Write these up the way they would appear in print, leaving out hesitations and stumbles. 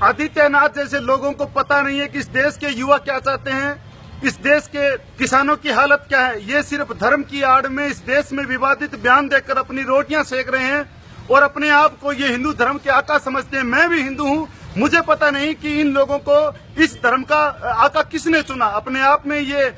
आदित्यनाथ जैसे लोगों को पता नहीं है कि इस देश के युवा क्या चाहते हैं, इस देश के किसानों की हालत क्या है। ये सिर्फ धर्म की आड़ में इस देश में विवादित बयान देकर अपनी रोटियां सेक रहे हैं और अपने आप को ये हिंदू धर्म के आका समझते हैं। मैं भी हिंदू हूँ, मुझे पता नहीं कि इन लोगों को इस धर्म का आका किसने चुना। अपने आप में ये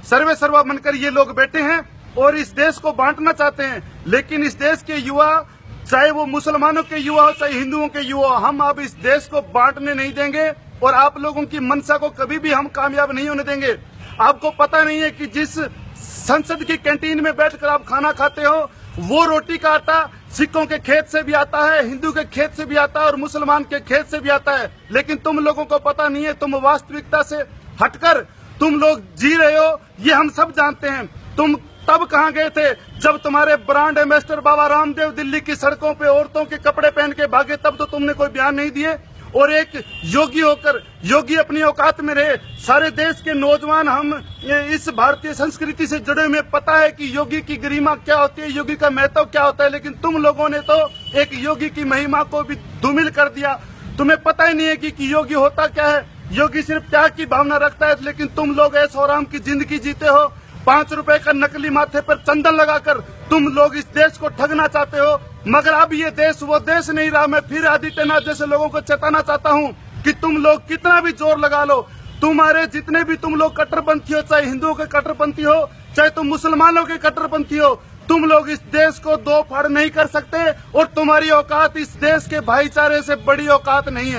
सर्वे सर्वा बनकर ये लोग बैठे हैं और इस देश को बांटना चाहते हैं। लेकिन इस देश के युवा, चाहे वो मुसलमानों के युवा हो चाहे हिंदुओं के युवा, हम अब इस देश को बांटने नहीं देंगे और आप लोगों की मंशा को कभी भी हम कामयाब नहीं होने देंगे। आपको पता नहीं है कि जिस संसद की कैंटीन में बैठकर आप खाना खाते हो, वो रोटी का आटा सिखों के खेत से भी आता है, हिंदू के खेत से भी आता है और मुसलमान के खेत से भी आता है। लेकिन तुम लोगों को पता नहीं है, तुम वास्तविकता से हटकर तुम लोग जी रहे हो, ये हम सब जानते हैं। तुम तब कहाँ गए थे जब तुम्हारे ब्रांड एम्बेसडर बाबा रामदेव दिल्ली की सड़कों पे औरतों के कपड़े पहन के भागे, तब तो तुमने कोई बयान नहीं दिए। और एक योगी होकर योगी अपनी औकात में रहे। सारे देश के नौजवान हम इस भारतीय संस्कृति से जुड़े हुए, पता है कि योगी की गरिमा क्या होती है, योगी का महत्व क्या होता है। लेकिन तुम लोगों ने तो एक योगी की महिमा को भी धूमिल कर दिया। तुम्हें पता ही नहीं है कि योगी होता क्या है। योगी सिर्फ त्याग की भावना रखता है, लेकिन तुम लोग ऐशो आराम की जिंदगी जीते हो। 5 रुपए का नकली माथे पर चंदन लगाकर तुम लोग इस देश को ठगना चाहते हो। मगर अब ये देश वो देश नहीं रहा। मैं फिर आदित्यनाथ जैसे लोगों को चेताना चाहता हूँ कि तुम लोग कितना भी जोर लगा लो, तुम्हारे जितने भी तुम लोग कट्टरपंथी हो, चाहे हिंदुओं के कट्टरपंथी हो चाहे तुम मुसलमानों के कट्टरपंथी हो, तुम लोग इस देश को दो फाड़ नहीं कर सकते और तुम्हारी औकात इस देश के भाईचारे से बड़ी औकात नहीं है।